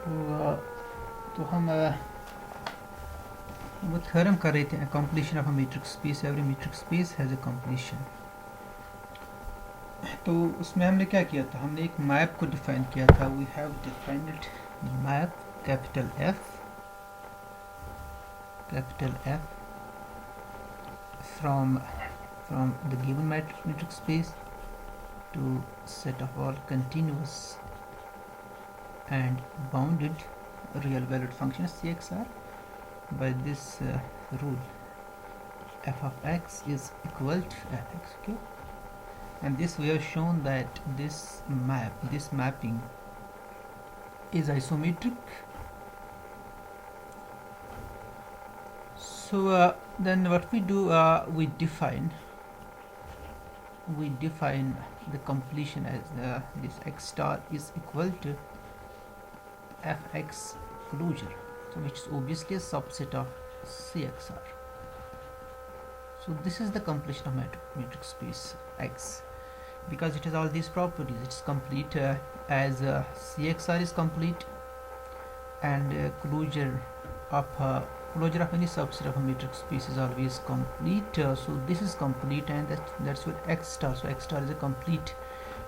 तो हम वो थ्योरम कर रहे थे, completion of a metric space, every metric space has a completion. तो उसमें हमने क्या किया था, हमने एक मैप को डिफाइन किया था। We have defined map capital F from the given metric space to set of all continuous and bounded real valued functions CXR by this rule f of x is equal to fx. Okay, and this we have shown that this mapping is isometric. So then what we do, we define the completion as this x star is equal to fx closure, so which is obviously a subset of CXR. So this is the completion of metric space X, because it has all these properties. It's complete as CXR is complete, and closure of any subset of a metric space is always complete. So this is complete, and that's what X star. So X star is a complete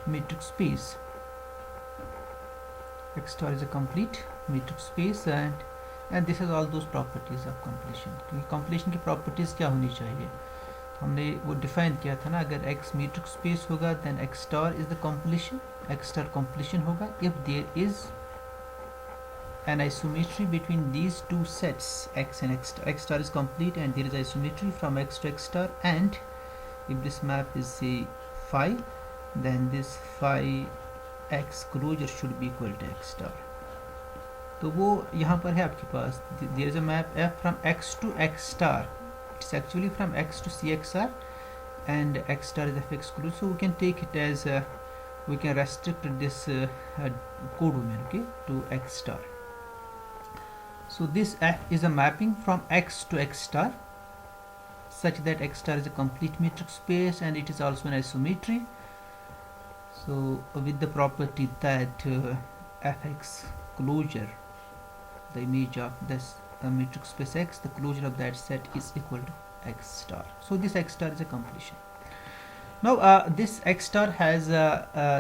metric space. X star is a complete metric space, and this has all those properties of completion. क्योंकि completion की properties क्या होनी चाहिए, हमने वो define किया था ना, अगर X metric space होगा then X star is the completion, X star completion होगा if there is an isometry between these two sets X and X star. X star is complete and there is isometry from X to X star, and if this map is say phi, then this phi X closure should be equal to X star. तो वो यहाँ पर है आपके पास, there is a map F from X to X star. It's actually from X to CXR, and X star is fx closure. So we can take it as we can restrict this codomain, okay, to X star. So this F is a mapping from X to X star such that X star is a complete metric space, and it is also an isometry. So with the property that fx closure, the image of this metric space X, the closure of that set is equal to X star. So this X star is a completion. Now this X star has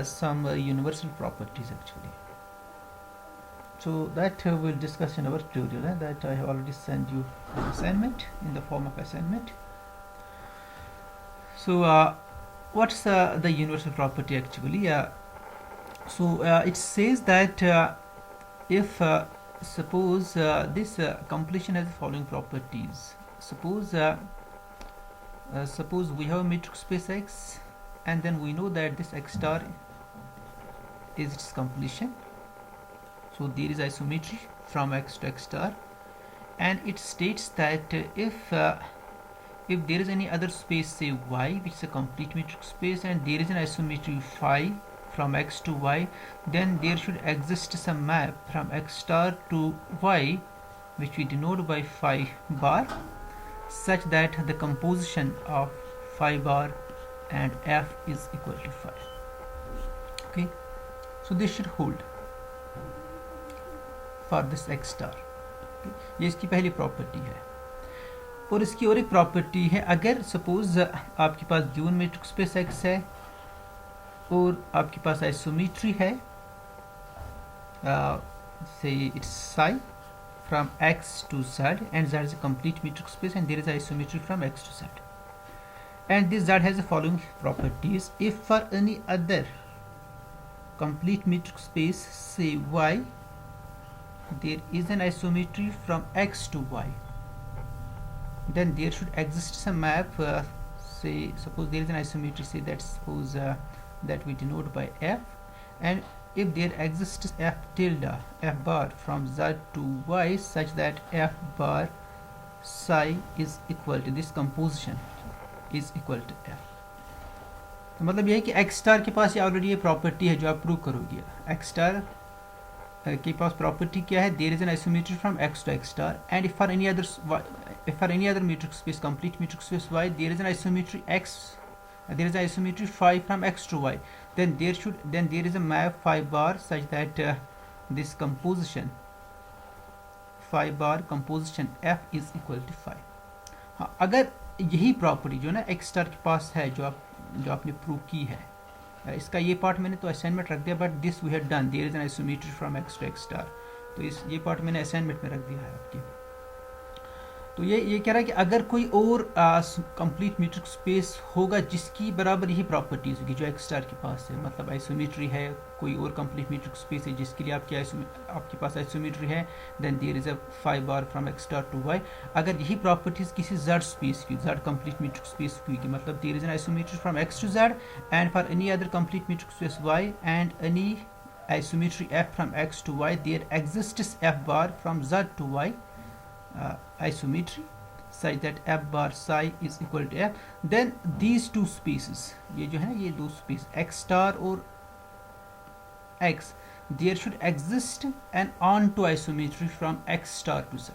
some universal properties actually. So that we'll discuss in our tutorial, that I have already sent you an assignment in the form of assignment. So what's the universal property actually? So it says that if suppose this completion has the following properties. Suppose we have a metric space X, and then we know that this X star is its completion. So there is isometry from X to X star, and it states that if there is any other space, say Y, which is a complete metric space, and there is an isometry phi from X to Y, then there should exist some map from X star to Y, which we denote by phi bar, such that the composition of phi bar and F is equal to phi. Okay, so this should hold for this X star. ये इसकी पहली property है। और इसकी और एक property है, अगर सपोज आपके पास गिवन मैट्रिक स्पेस X है और आपके पास आइसोमेट्री है, say it's psi from X to Z, and Z is a complete metric space, and there is isometry from X to Z, and this Z has the following properties. If for any other complete metric space, say Y, there is an isometry from X to Y, then there should exist some map, say suppose there is an isometry, say that suppose that we denote by F, and if there exists F tilde, F bar from Z to Y, such that F bar psi is equal to this composition is equal to F. तो मतलब यह है कि X star के पास ये already ये property है जो आप प्रूव करोगे। X स्टार के पास प्रॉपर्टी क्या है, there is an isometry from X to X star, and if for any other metric space, complete metric space Y, there is an isometry X, there is an isometry phi from X to Y, then there is a map phi bar such that this composition five bar composition F is equal to five. हाँ, अगर यही property जो ना x star के पास है, जो आपने prove की है, इसका ये पार्ट मैंने तो असाइनमेंट रख दिया, but this we had done, there is an isometry from X to X star, तो ये पार्ट मैंने असाइनमेंट में रख दिया है आपके। तो ये कह रहा है कि अगर कोई और कंप्लीट मीट्रिक स्पेस होगा जिसकी बराबर यही प्रॉपर्टीज होगी जो एक्स स्टार के पास है, मतलब आइसोमेट्री है, कोई और कंप्लीट मीट्रिक स्पेस है जिसके लिए आपके पास आइसोमेट्री है, then there is a five bar from X star to Y. अगर यही प्रॉपर्टीज किसी जेड स्पेस की, जेड कंप्लीट मीट्रिक स्पेस की होगी, मतलब there is an isometry from X to Z and for any other complete metric space Y and any isometry f from x to y, there exists f bar from z to y isometry such that f bar psi is equal to f, then these two spaces, ये जो है ना, ये दो space x star और x, there should exist an onto isometry from x star to z.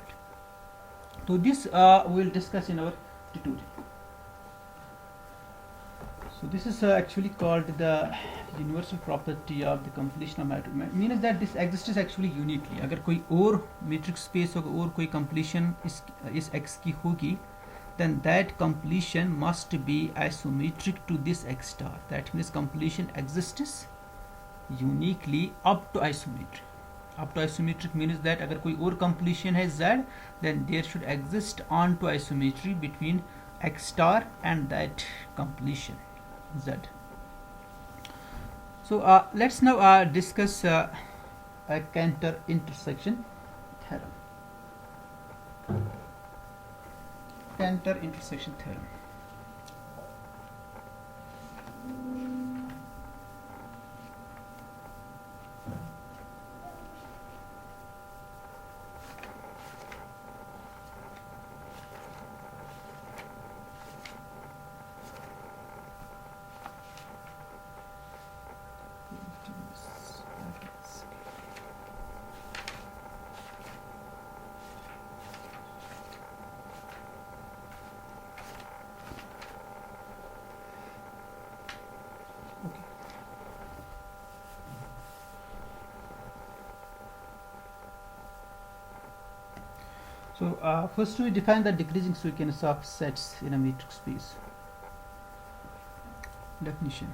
So this we will discuss in our tutorial. So this is actually called the universal property of the completion of matrix, means that this exists actually uniquely. अगर कोई और metric space होगा और कोई completion इस x की होगी, then that completion must be isometric to this x star. That means completion exists uniquely up to isometry. Up to isometric means that अगर कोई और completion है z, then there should exist on to isometry between x star and that completion z. So let's now discuss a Cantor intersection theorem. Cantor intersection theorem. So first we define the decreasing sequence of sets in a metric space. Definition.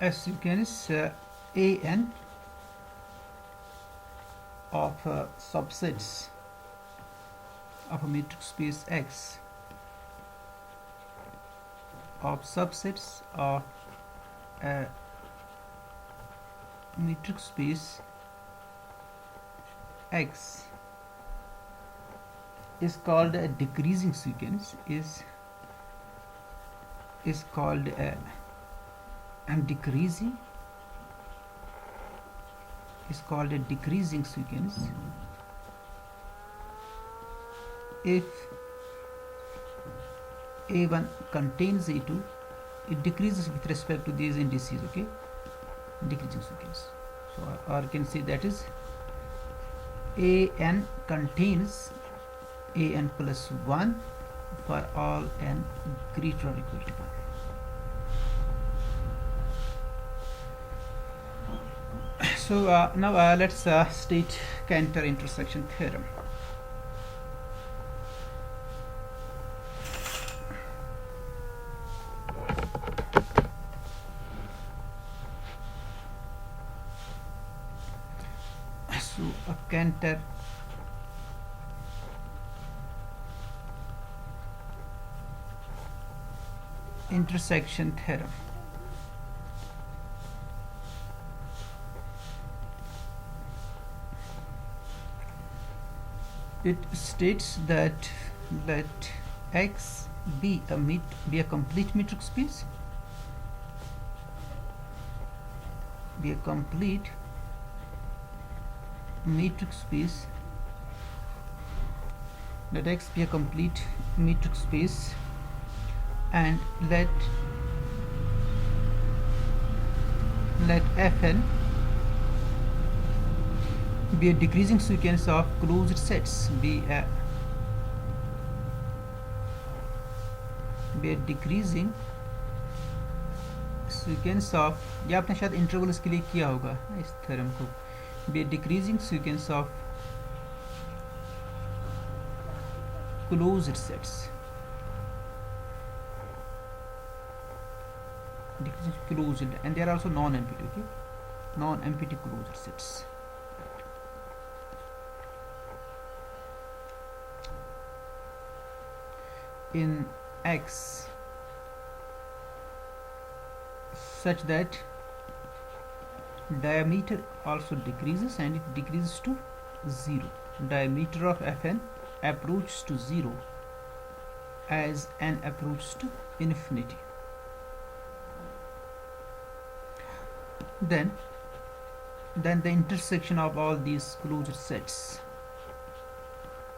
A sequence an of subsets of a metric space X of subsets of a metric space X is called a decreasing sequence, is called a, and decreasing is called a decreasing sequence if A1 contains A2, it decreases with respect to these indices, okay, decreasing sequence. So or you can say that is an contains an plus 1 for all n greater or equal to 1. So now let's state Cantor intersection theorem. Cantor intersection theorem. It states that let X be a complete metric space, be a complete metric space, let X be a complete metric space, and let Fn be a decreasing sequence of closed sets, be a where decreasing sequence of, ये आपने शायद interval इसके लिए किया होगा इस theorem को, where decreasing sequence of closed sets, decreasing closed, and they are also non-empty, okay, non-empty closed sets. In X such that diameter also decreases and it decreases to 0. Diameter of Fn approaches to 0 as n approaches to infinity. Then the intersection of all these closed sets,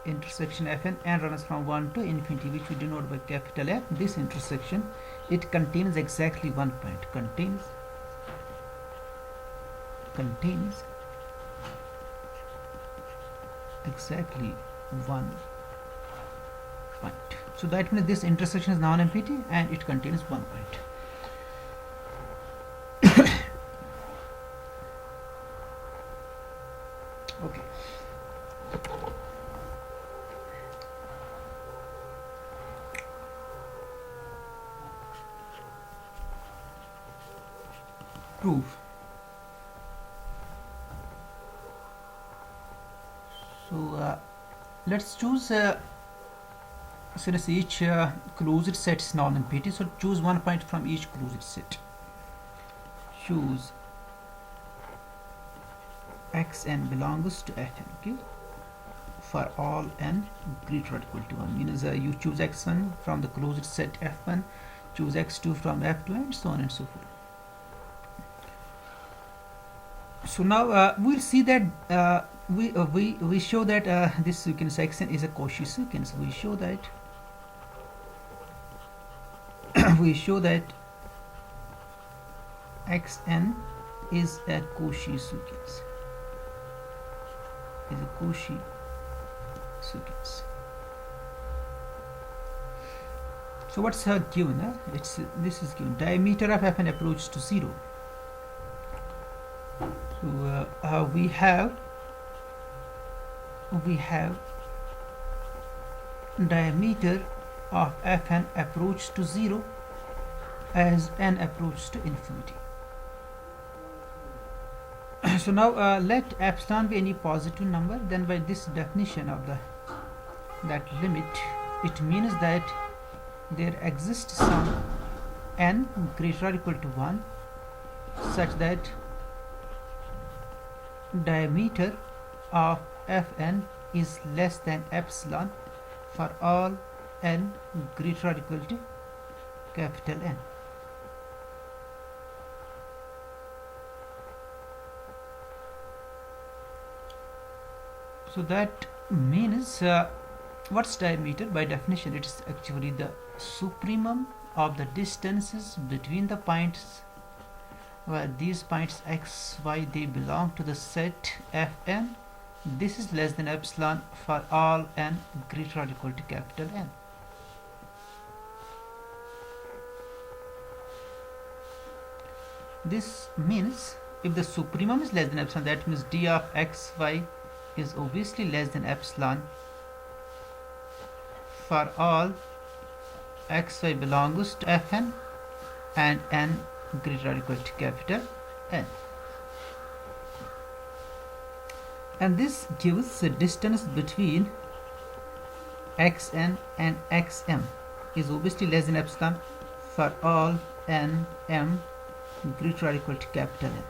intersection Fn, n runs from 1 to infinity, which we denote by capital F. This intersection, it contains exactly one point, contains exactly one point. So that means this intersection is non-empty and it contains one point. Okay. Proof. So let's choose since each closed set is non-empty, so choose one point from each closed set. Choose xn belongs to Fn, okay, for all n greater or equal to 1. Means you choose x1 from the closed set F1, choose x2 from F2, and so on and so forth. So now we'll see that we show that this sequence xn is a Cauchy sequence. We show that xn is a Cauchy sequence. Is a Cauchy sequence. So what's given? This is given. Diameter of Fn approaches to 0. So we have diameter of Fn approach to 0 as n approaches to infinity. So now let epsilon be any positive number, then by this definition of that limit, it means that there exists some n greater or equal to 1 such that diameter of Fn is less than epsilon for all n greater or equal to capital N. So that means what's diameter? By definition, it is actually the supremum of the distances between the points where these points x, y, they belong to the set Fn. This is less than epsilon for all n greater or equal to capital N. This means if the supremum is less than epsilon, that means d of x, y is obviously less than epsilon for all x, y belongs to Fn and n greater or equal to capital N. And this gives the distance between xn and xm is obviously less than epsilon for all n m greater or equal to capital N.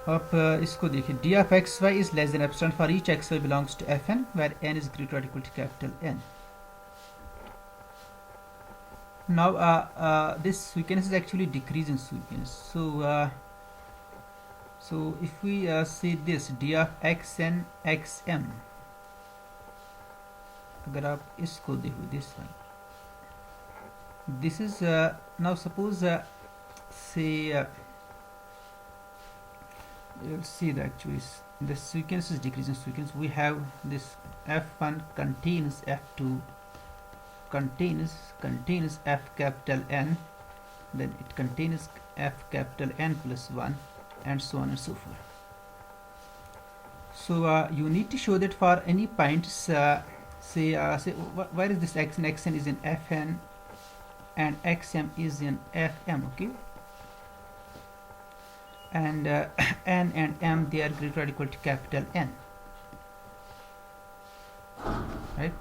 अब इसको देखिए, d of xy is less than epsilon for each xy belongs to Fn where n is greater or equal to capital N. Now this sequence is actually decreasing sequence. So if we say this d of xn xm, अगर आप इसको देखो, this one, this is now suppose say you'll see that actually the sequence is decreasing sequence. We have this f1 contains f2 contains f capital N, then it contains f capital N plus 1, and so on and so forth. So you need to show that for any points, say where is this xn? Xn is in fn and xm is in fm, okay? And n and m, they are greater or equal to capital N, right?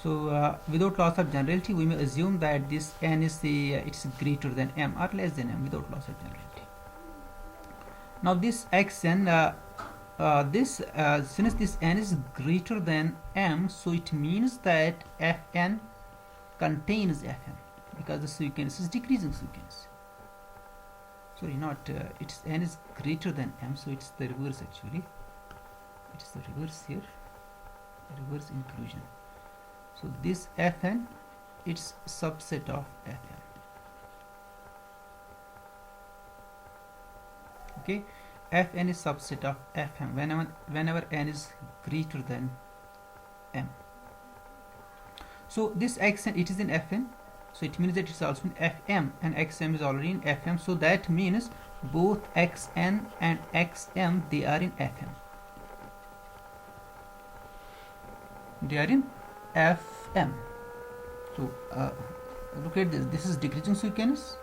So without loss of generality, we may assume that this n is it's greater than m or less than m without loss of generality. Now this xn, since this n is greater than m, so it means that fn contains fm, because the sequence is decreasing sequence. Sorry, not it's n is greater than m, so it's the reverse actually. It's the reverse here, reverse inclusion. So this fn, it's subset of fm. Okay, fn is subset of fm whenever n is greater than m. So this xn, it is in fn, so it means that it's also in fm, and xm is already in fm, so that means both xn and xm, they are in fm. They are in fm. So look at this, this is decreasing sequence,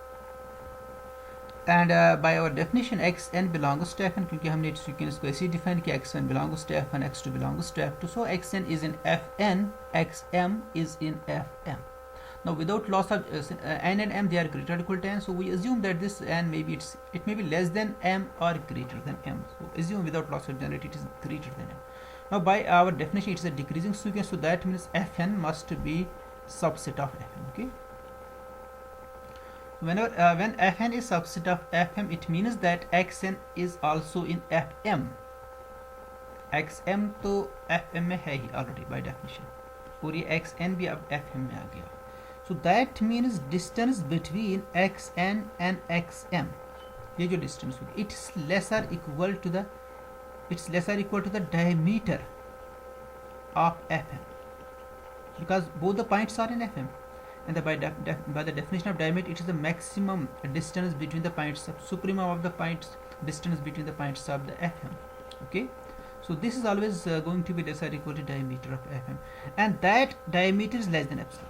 and by our definition xn belongs to fn, क्योंकि हमने sequence को ऐसे define किया, xn belongs to f1, x2 belongs to f2, so xn is in fn, xm is in fm. Now without loss of n and m, they are greater or equal to n, so we assume that this n maybe it may be less than m or greater than m. So assume without loss of generality it is greater than m. Now by our definition it is a decreasing sequence, so that means fn must be subset of fm, okay? Whenever when fn is subset of fm, it means that xn is also in fm. xm तो fm में है ही already by definition, और ये xn भी अब fm में आ गया. So that means distance between xn and xm, ये जो distance होगी, it's lesser equal to the diameter of fm, because both the points are in fm, and by the definition of diameter, it is the maximum distance between the points, supremum of the points, distance between the points of the fm, okay? So this is always going to be lesser equal to diameter of fm, and that diameter is less than epsilon,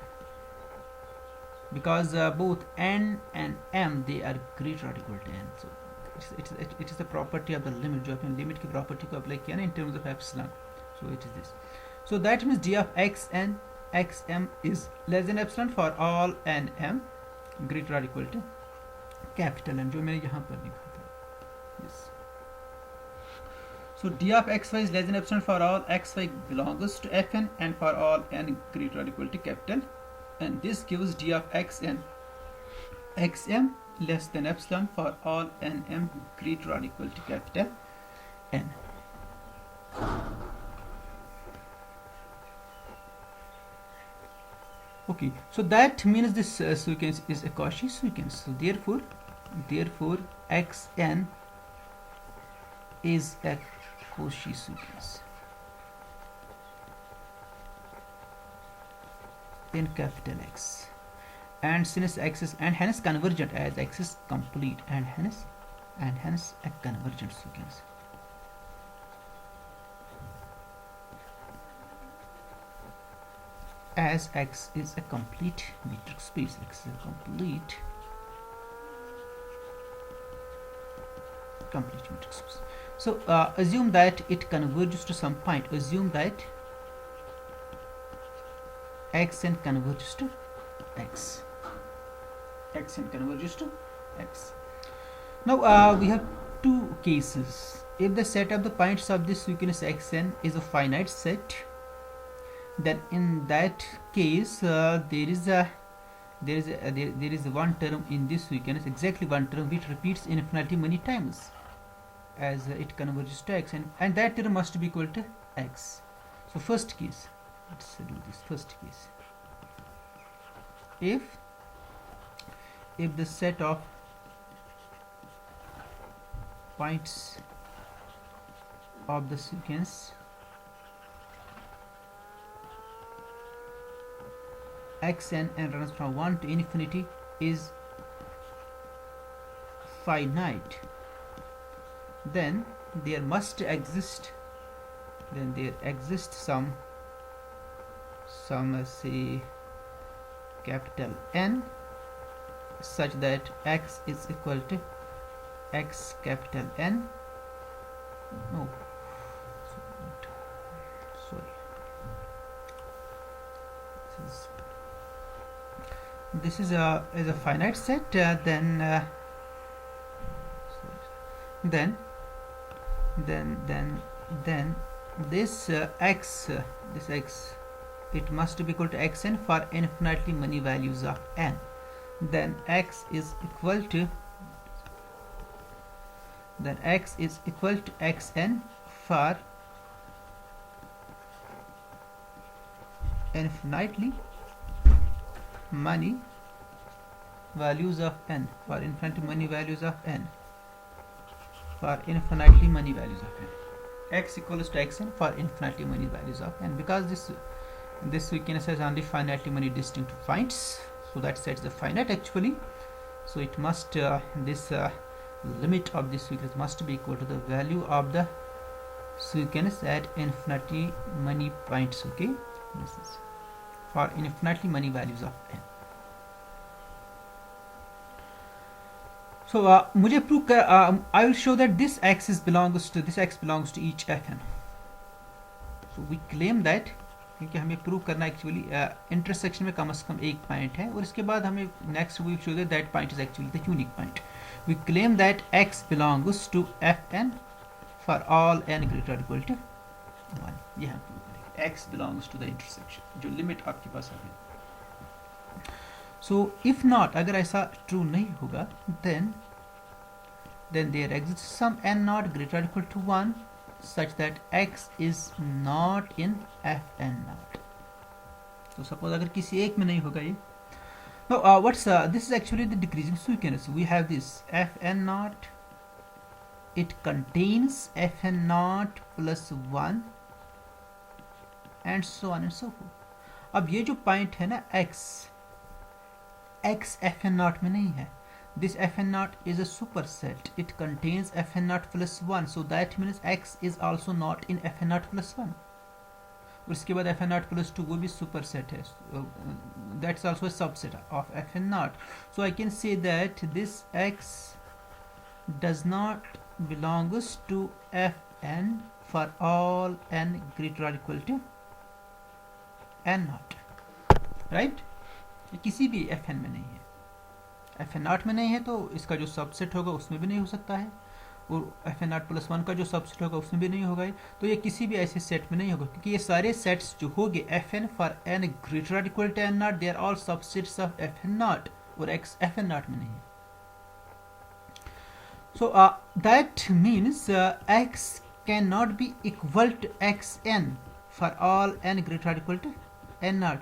because both n and m, they are greater or equal to n. So it is the property of the limit, जो आपने limit की property को apply किया ना in terms of epsilon, so it is this. So that means g of x and xm is less than epsilon for all n m greater or equal to capital N, जो मैंने यहाँ पर लिखा था. Yes. So d of xy is less than epsilon for all xy belongs to fn and for all n greater or equal to capital, and this gives d of xn xm less than epsilon for all nm greater or equal to capital N. Okay, so that means this sequence is a Cauchy sequence. So therefore xn is a Cauchy sequence in capital X, and since x is, and hence convergent, as x is complete, and hence a convergent sequence. As x is a complete metric space, x is a complete metric space. So assume that it converges to some point. Assume that xn converges to x. Xn converges to x. Now we have two cases. If the set of the points of this sequence xn is a finite set, then in that case there is one term in this sequence, exactly one term, which repeats infinitely many times as it converges to x, and that term must be equal to x. So first case, let's do this first case. If the set of points of the sequence xn and runs from 1 to infinity is finite, then there must exist some say capital N such that x is equal to x capital N. No, sorry, this is a finite set. Then this x it must be equal to xn for infinitely many values of n. Then x is equal to xn for infinitely many values of n, for infinitely many values of n, x equals to xn for infinitely many values of n, because this sequence has only finitely many distinct points, so that sets the finite actually. So it must this limit of this sequence must be equal to the value of the sequence at infinitely many points. Okay, this is for infinitely many values of n. So मुझे prove कर I will show that this x belongs to each fn. So we claim that, क्योंकि हमें prove करना actually intersection में कम से कम एक point है, और इसके बाद हमें next we show that point is actually the unique point. We claim that x belongs to fn for all n greater equal to 1. ये हम प्रूव करेंगे, x belongs to the intersection, जो लिमिट आपके पास है. सो इफ नॉट, अगर ऐसा true नहीं होगा, then there exists some n not greater or equal to 1 such that x is not in fn not. So suppose अगर किसी एक में नहीं होगा ये, no, this is actually the decreasing sequence. We have this fn naught, it contains fn naught plus 1 and so on and so forth. अब ये जो पॉइंट है ना x fn naught में नहीं है. This fn naught is a superset. It contains fn naught plus 1, so that means x is also not in fn naught plus 1. उसके बाद fn naught plus 2 वो भी superset है. That's also a subset of fn naught. So I can say that this x does not belongs to fn for all n greater or equal to n naught. Right? ये किसी भी fn में नहीं है. fn naught में नहीं है तो इसका जो सबसेट होगा उसमें भी नहीं हो सकता है, और fn naught plus 1 का जो सबसेट होगा उसमें भी नहीं होगा. तो ये किसी भी ऐसे सेट में नहीं होगा, क्योंकि ये सारे सेट्स जो होंगे fn फॉर n ग्रेटर और equal to n naught, they are all subsets of fn naught, और x fn naught में नहीं है. So that means x cannot be equal to xn for all n greater or equal to n naught.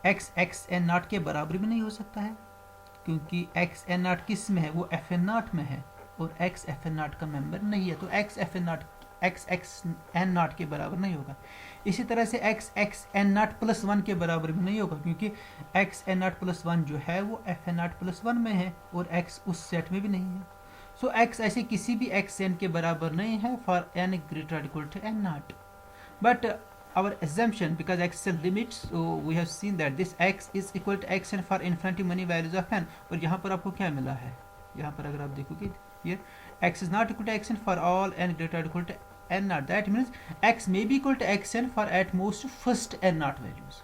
x n naught के बराबर भी नहीं हो सकता है, क्योंकि x n naught किस में है, वो fn naught में है, और x fn naught का मेंबर नहीं है, तो x n naught के बराबर नहीं होगा. इसी तरह से x n naught plus 1 के बराबर भी नहीं होगा, क्योंकि x n naught plus 1 जो है वो fn naught plus 1 में है, और x उस सेट में भी नहीं है. सो x ऐसे किसी भी x n के बराबर नहीं है for n greater or equal to n naught. But our assumption, because x is limits, so we have seen that this x is equal to xn for infinity many values of n. और यहाँ पर आपको क्या मिला है, यहाँ पर अगर आप देखोगे here x is not equal to xn for all n greater or equal to n naught. That means x may be equal to xn for at most first n naught values.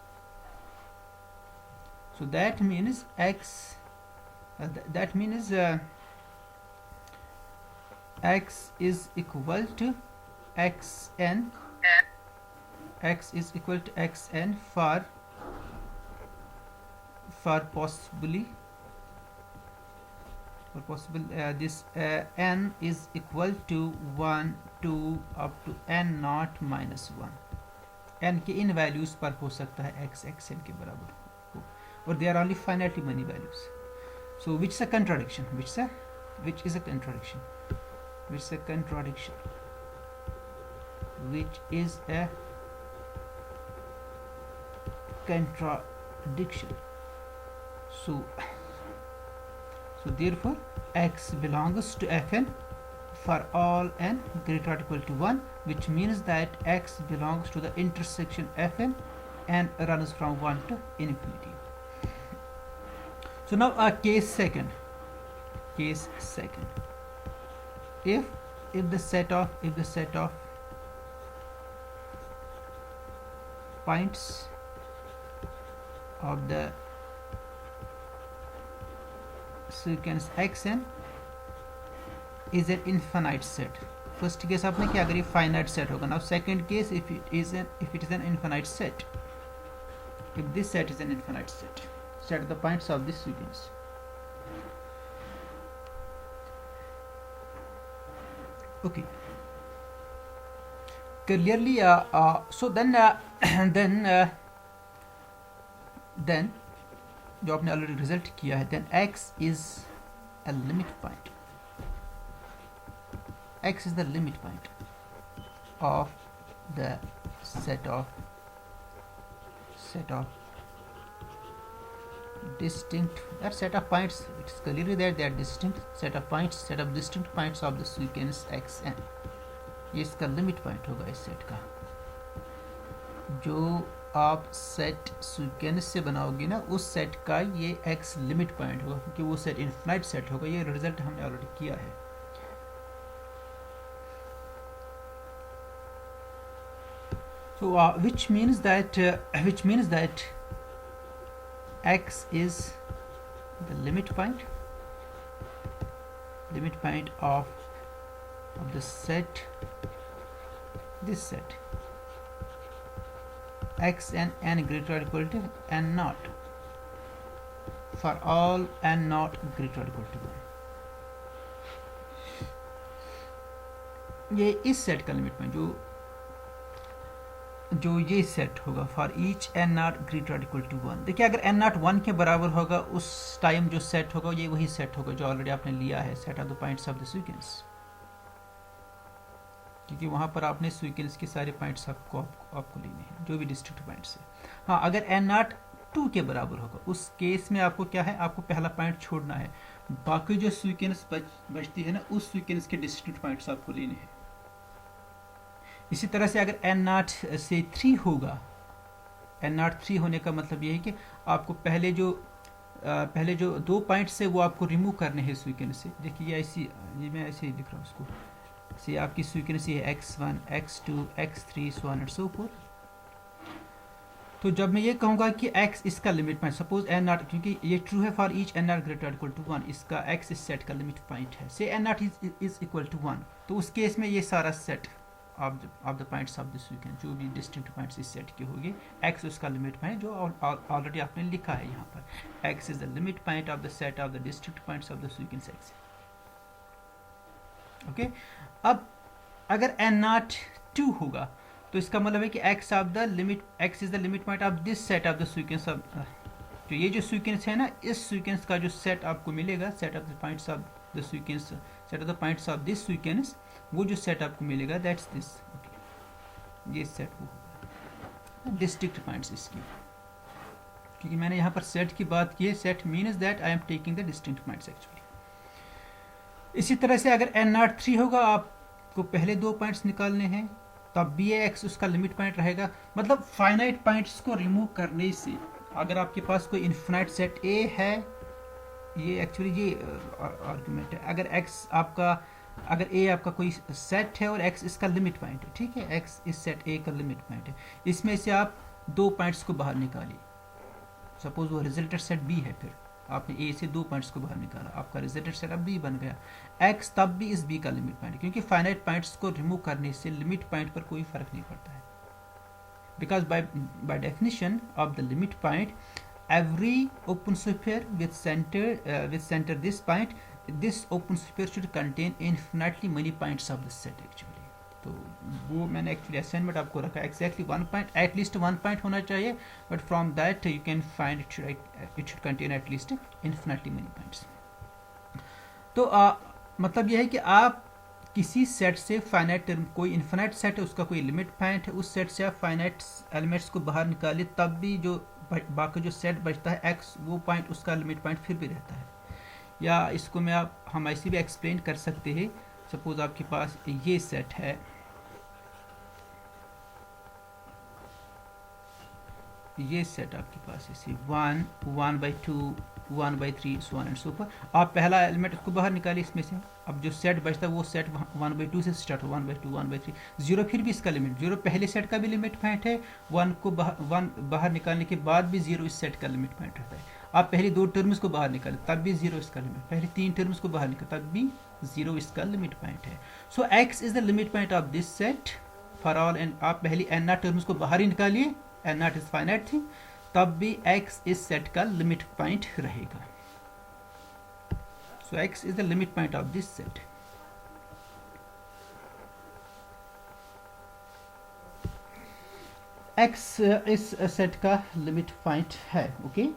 So that means x x is equal to xn. X is equal to xn for possible this n is equal to 1 2 up to n naught minus 1. n के इन values पर हो सकता है x xn के बराबर हो, और they are only finitely many values. So which is a contradiction, which is a contradiction. which is a contradiction. So therefore x belongs to Fn for all n greater or equal to 1, which means that x belongs to the intersection Fn and runs from 1 to infinity. So now case second. If the set of points of the sequence xn is an infinite set. First case आपने क्या करी, finite set होगा. Now second case, if it is an infinite set, if this set is an infinite set the points of this sequence. Okay, clearly so then जो आपने already result किया है, then x is a limit point. X is the limit point of the set of distinct set of points. It's clearly that they are distinct set of distinct points of the sequence xn. ये इसका limit point होगा इस set का. जो आप set sequence से बनाओगे ना, उस सेट का ये x लिमिट पॉइंट होगा, क्योंकि वो सेट इनफाइनाइट सेट होगा. ये रिजल्ट हमने ऑलरेडी किया है. So which means that x is the limit point of the set, this set x and n greater or equal to n naught for all n naught greater or equal to 1. ये इस set का limit point जो ये set होगा for each N naught greater और equal to 1. देखिए, अगर N not 1 के बराबर होगा, उस टाइम जो सेट होगा ये वही सेट होगा जो ऑलरेडी आपने लिया है, set of the points of the sequence, क्योंकि वहाँ पर आपने सीक्वेंस के सारे पॉइंट्स आपको लेने हैं, जो भी डिस्ट्रिक्ट पॉइंट्स है. हाँ, अगर एन नॉट 2 के बराबर होगा, उस केस में आपको क्या है, आपको पहला पॉइंट छोड़ना है. बाकी जो सीक्वेंस बचती है ना, उस सीक्वेंस के डिस्ट्रिक्ट पॉइंट्स आपको लेने हैं. इसी तरह से अगर एन नॉट से 3 होगा, एन नॉट 3 होने का मतलब ये है कि आपको पहले जो 2 पॉइंट्स है वो आपको रिमूव करने हैं सीक्वेंस से. देखिए ये मैं ऐसे ही लिख रहा हूँ उसको. से आपकी सीक्वेंस ये है x1 x2 x3 so on and so forth. तो जब मैं ये कहूँगा कि x इसका limit point, suppose n naught, क्योंकि ये ट्रू है for each N naught greater equal to 1, इसका x इस सेट का लिमिट पॉइंट है. Say n naught is equal to 1, तो उस केस में ये सारा set of the points of the sequence, जो भी डिस्टिंक्ट पॉइंट्स इस सेट के होंगे, x उसका लिमिट पॉइंट जो ऑलरेडी आपने लिखा है यहाँ पर. x is the limit point of the set of the distinct points of the sequence x. Okay, अब अगर n नॉट 2 होगा तो इसका मतलब है कि x is the limit point of this set of the sequence of, तो ये जो सीक्वेंस है ना, इस सीक्वेंस का जो सेट आपको मिलेगा, set of the points of the sequence, set of the points of this sequence, वो जो सेट आपको मिलेगा दैट्स दिस. ये सेट वो होगा डिस्ट्रिक्ट पॉइंट्स इसकी, क्योंकि मैंने यहाँ पर सेट की बात की है. Set means that I am taking the distinct points actually. इसी तरह से अगर एन नॉट 3 होगा, आपको पहले 2 पॉइंट्स निकालने हैं, तब भी ये एक्स उसका लिमिट पॉइंट रहेगा. मतलब फाइनाइट पॉइंट्स को रिमूव करने से, अगर आपके पास कोई इन्फिनाइट सेट ए है, ये एक्चुअली ये आर्गुमेंट है. अगर ए आपका कोई सेट है और x इसका लिमिट पॉइंट है, ठीक है, x इस सेट ए का लिमिट पॉइंट है, इसमें से आप 2 पॉइंट्स को बाहर निकालिए. सपोज वो रिजल्टेड सेट b है, फिर आपने a से 2 पॉइंट्स को बाहर निकाला, आपका रिजल्टेड सेट अब b बन गया. x तब भी इस b का लिमिट पॉइंट है, क्योंकि फाइनाइट पॉइंट्स को रिमूव करने से लिमिट पॉइंट पर कोई फर्क नहीं पड़ता है. Because by definition of the limit point, every open sphere with center this point, this open sphere should contain infinitely many points of the set actually. तो वो मैंने एक्चुअली असाइनमेंट आपको रखा है, एक्जैक्टली 1 पॉइंट, एटलीस्ट 1 पॉइंट होना चाहिए, but from that you can find it should contain at least infinitely many points. तो मतलब यह है कि आप किसी सेट से फाइनाइट टर्म, कोई इन्फिनाइट सेट है, उसका कोई लिमिट पॉइंट है, उस सेट से आप फाइनाइट एलिमेंट्स को बाहर निकालिए, तब भी जो बाकी जो सेट बचता है एक्स, वो पॉइंट उसका लिमिट पॉइंट फिर भी रहता है। या इसको हम ऐसे भी एक्सप्लेन कर सकते हैं, सपोज आपके पास ये सेट है, ये सेट आपके पास ऐसे 1, 1/2, 1/3, so on and so for. आप पहला एलिमेंट उसको बाहर निकालिए इसमें से, अब जो सेट बचता है वो सेट 1/2 से स्टार्ट हो, 1/2, 1/3, 0 फिर भी इसका लिमिट, 0 पहले सेट का भी लिमिट पॉइंट है, 1 बाहर निकालने के बाद भी 0 इस सेट का लिमिट पॉइंट रहता है। आप पहली 2 टर्म्स को बाहर निकालें तब भी 0 इसका लिमिट, पहले 3 टर्म्स को बाहर निकालें तब भी 0 इसका लिमिट पॉइंट है। So X is the limit point of this set for all and. आप पहली n टर्म्स को बाहर ही निकालिए, n नॉट इज फाइनाइट थी, तब भी x इस सेट का लिमिट पॉइंट रहेगा। सो x is the limit point of this set. x इस सेट का लिमिट पॉइंट है, okay.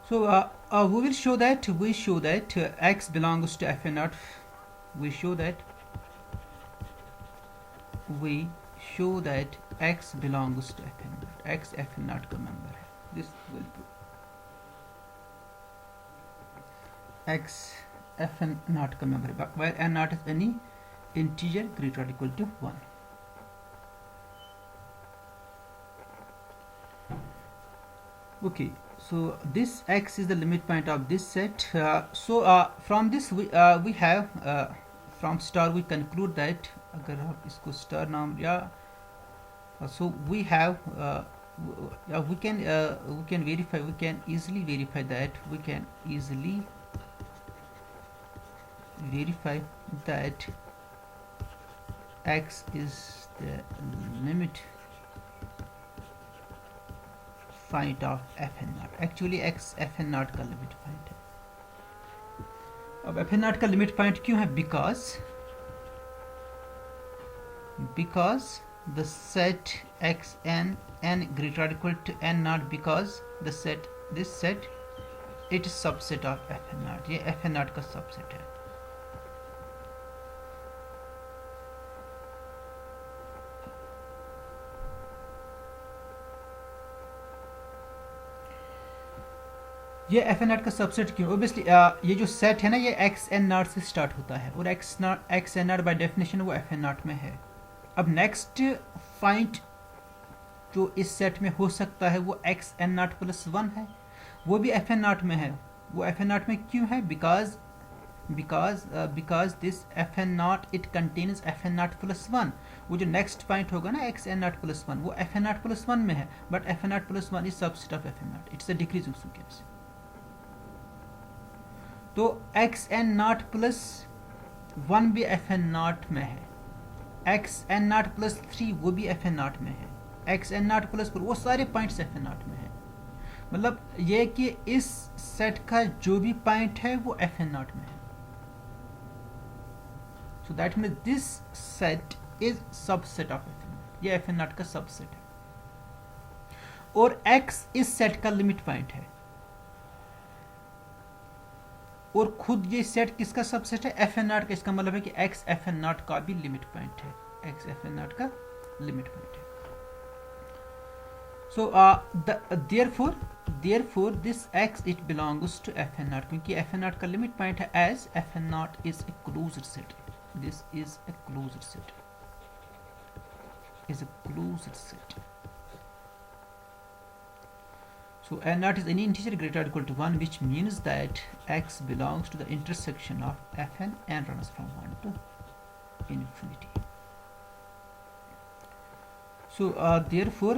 So we will show that x belongs to f and not. We show that x belongs to f and not. X f and not का member है. This will x f and not का member है. Where n not is any integer greater or equal to 1. Okay. So this x is the limit point of this set. From this we have from star we conclude that अगर आप इसको star नाम या so we have we can verify, we can easily verify that x is the limit point of f n naught. Actually x f n naught का limit point है। अब f n naught का limit point क्यों है? Because the set x n n greater equal to n naught, because the set this set it is subset of f n naught. ये f n naught का subset है। ये f n naught का subset क्यों? Obviously ये जो set है ना, ये एक्स एन नॉट से स्टार्ट होता है और x n naught by definition वो एफ एन नॉट में है। अब नेक्स्ट पॉइंट जो इस सेट में हो सकता है वो एक्स एन नॉट प्लस 1 है, वो भी एफ एन नॉट में है। वो एफ एन नॉट में क्यों है? Because this f n naught it contains f n naught plus 1। वो जो नेक्स्ट पॉइंट होगा ना एक्स एन नॉट प्लस 1, वो एफ एन नॉट प्लस 1 में है, but f n naught plus 1 is subset of f n naught, it's a decreasing sequence. तो x n naught plus 1 भी F n naught में है, x n naught plus 3 वो भी F n naught में है, एक्स एन नॉट प्लस 4 वो सारे पॉइंट्स एफ एन नॉट में है। मतलब ये कि इस सेट का जो भी पॉइंट है वो एफ एन नॉट में है। So that means this set is subset of f n naught. ये एफ एन नॉट का सबसेट है और एक्स इस सेट का लिमिट पॉइंट है और खुद ये सेट किसका सबसेट है? एफ एन नॉट का। इसका मतलब है कि एक्स एफ एन नॉट का भी लिमिट पॉइंट है, एक्स एफ एन नॉट का लिमिट पॉइंट है। So therefore this x it belongs to f n naught, क्योंकि एफ एन नॉट का लिमिट पॉइंट है as f n naught is a closed set. This is a closed set, is a closed set. So n naught is any integer greater or equal to 1, which means that x belongs to the intersection of fn and runs from 1 to infinity. So therefore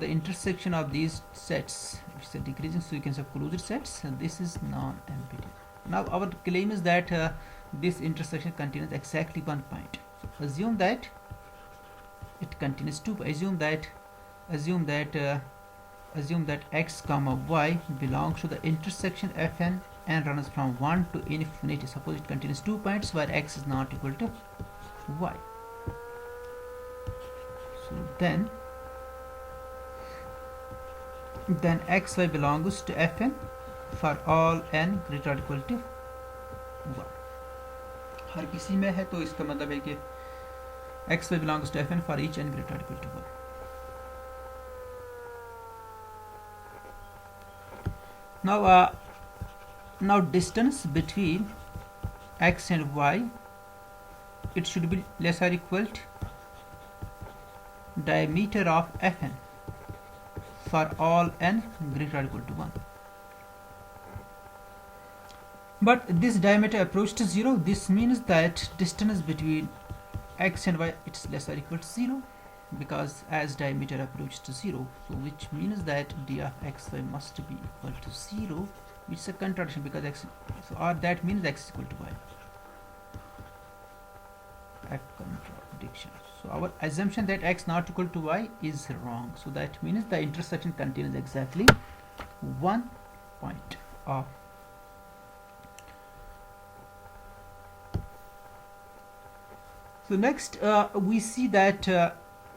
the intersection of these sets, which is a decreasing sequence of closed sets, this is non-empty. Now our claim is that this intersection contains exactly one point. So assume that it contains two. Assume that x comma y belongs to the intersection fn and runs from 1 to infinity. Suppose it contains 2 points where x is not equal to y. So then xy belongs to fn for all n greater or equal to 1. हर किसी में है तो इसका मतलब है कि xy belongs to fn for each n greater or equal to 1. Now distance between x and y, it should be less or equal to diameter of fn for all n greater or equal to 1. But this diameter approach to 0, this means that distance between x and y, it's less or equal to 0, because as diameter approaches to 0, so which means that d of xy must be equal to 0, which is a contradiction because x, so or that means x is equal to y. A contradiction. So our assumption that x not equal to y is wrong. So that means the intersection contains exactly 1 point of So next we see that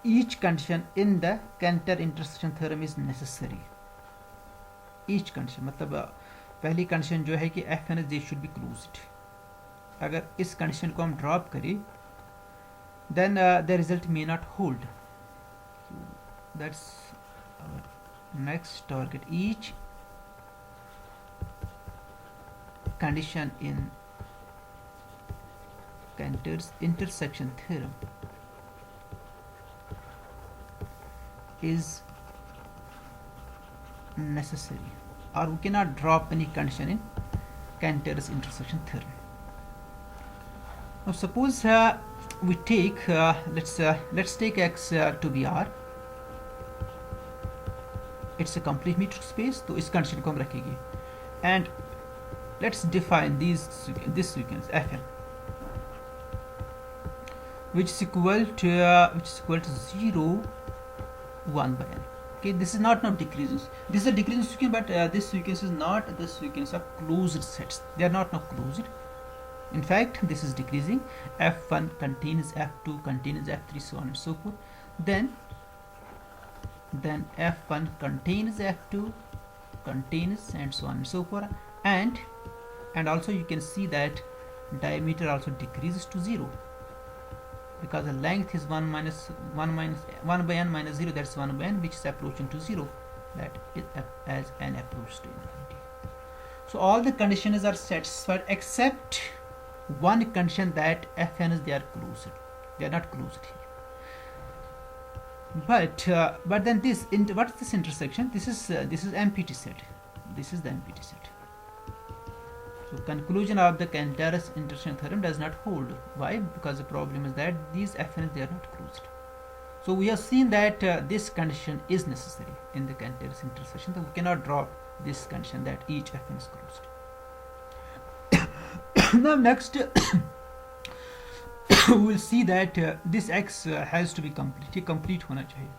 each condition in the Cantor intersection theorem is necessary. Each condition मतलब पहली condition जो है कि f and they should be closed. अगर इस condition को हम drop करें then the result may not hold. So that's our next target. Each condition in Cantor's intersection theorem is necessary, or we cannot drop any condition in Cantor's intersection theorem. Now suppose we take let's take x to be R. It's a complete metric space, तो इस condition को हम रखेंगे, and let's define this sequence fn, which is equal to 0 1 by n. Okay, this is not now decreases. This is a decreasing sequence, but this sequence is not the sequence of closed sets. They are not now closed. In fact, this is decreasing. f1 contains f2 contains f3, so on and so forth. Then f1 contains f2 contains and so on and so forth, and also you can see that diameter also decreases to 0, because the length is 1 by n minus 0, that's 1 by n, which is approaching to 0, that is as n approaches to infinity. So all the conditions are satisfied except one condition, that fn is they are closed. They are not closed here. But then this what is this intersection? This is empty set. This is the empty set. So conclusion of the Cantor's intersection theorem does not hold. Why? Because the problem is that these fn's they are not closed. So we have seen that this condition is necessary in the Cantor's intersection. So we cannot drop this condition that each fn is closed. Now next we will see that this x has to be complete. ये complete होना चाहिए.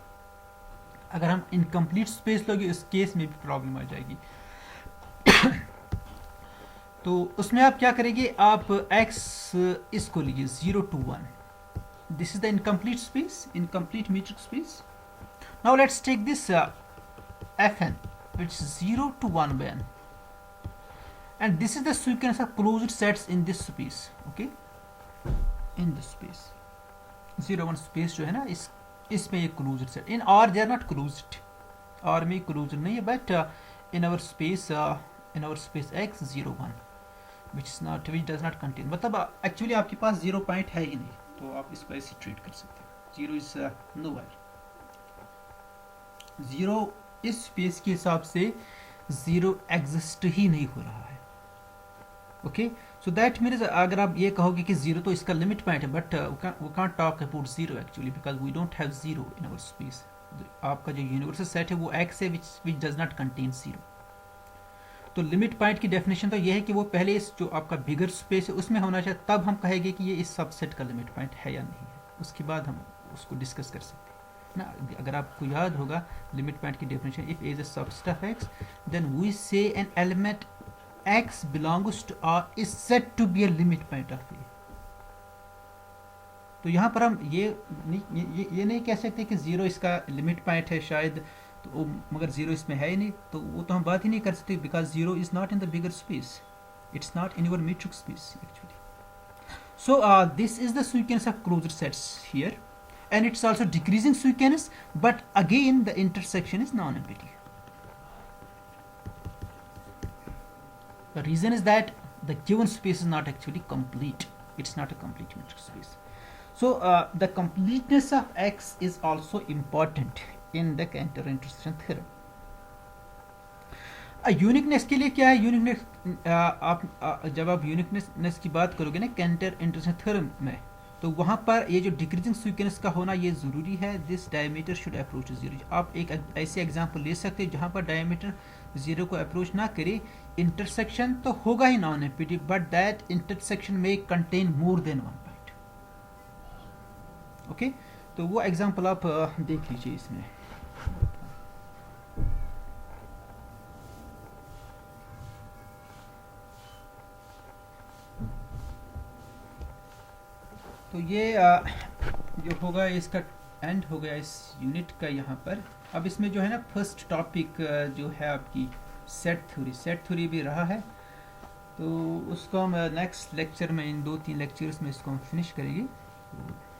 अगर हम incomplete space लोगे, इस case में भी problem आ जाएगी. तो उसमें आप क्या करेंगे, आप x इसको लीजिए 0 to 1. This is the incomplete space, incomplete metric space. Now let's take this fn, which is 0 to 1 by n, and this is the sequence of closed sets in this space. Okay, in this space 0 1 space जो है ना, इसमें ये closed set. In R they are not closed. R में closed नहीं है, but in our space x 0 1, which does not contain, मतलब actually आपके पास 0 पॉइंट है ही नहीं, तो आप इसको ऐसे ट्रीट कर सकते हैं. 0 इज नोवेयर. 0 इस स्पेस के हिसाब से 0 एग्जिस्ट ही नहीं हो रहा है. ओके, सो दैट मीन्स अगर आप ये कहोगे कि 0 तो इसका लिमिट पॉइंट है, but we can't talk about 0 actually, because we don't have 0 in our space. आपका जो यूनिवर्सल सेट है वो x है, विच डज नॉट कंटेन 0. तो लिमिट पॉइंट की डेफिनेशन तो ये है कि वो पहले इस जो आपका बिगर स्पेस है उसमें होना चाहिए, तब हम कहेंगे कि ये इस सबसेट का लिमिट पॉइंट है या नहीं है. उसके बाद हम उसको डिस्कस कर सकते हैं ना. अगर आपको याद होगा लिमिट पॉइंट की definition, if is a subset of x, then we say an element x belongs to R is said to be a limit point of A. तो यहाँ पर हम ये नहीं कह सकते कि ज़ीरो इसका लिमिट पॉइंट है शायद, तो मगर ज़ीरो इसमें है ही नहीं, तो वो तो हम बात ही नहीं कर सकते, because zero is not in the bigger space, it's not in your metric space actually. So this is the sequence of closure sets here, and it's also decreasing sequence, but again the intersection is non-empty. The reason is that the given space is not actually complete, it's not a complete metric space. So the completeness of X is also important in the Cantor intersection theorem. Uniqueness के लिए क्या है? Uniqueness आप जब आप uniqueness की बात करोगे ना कैंटर इंटरसेक्शन थ्योरम में, तो वहाँ पर ये जो डिक्रीजिंग सीक्वेंस का होना ये ज़रूरी है. This diameter should approach zero. आप एक ऐसे एग्जांपल ले सकते हैं जहाँ पर डायमीटर जीरो को अप्रोच ना करे, इंटरसेक्शन तो होगा ही non empty, but that intersection में contain more than one point. Okay, तो वो एग्जांपल आप देख लीजिए इसमें. तो ये जो होगा इसका एंड हो गया इस यूनिट का यहाँ पर. अब इसमें जो है ना फर्स्ट टॉपिक जो है आपकी सेट थ्योरी भी रहा है, तो उसको हम नेक्स्ट लेक्चर में, इन 2-3 लेक्चर्स में इसको हम फिनिश करेंगे. तो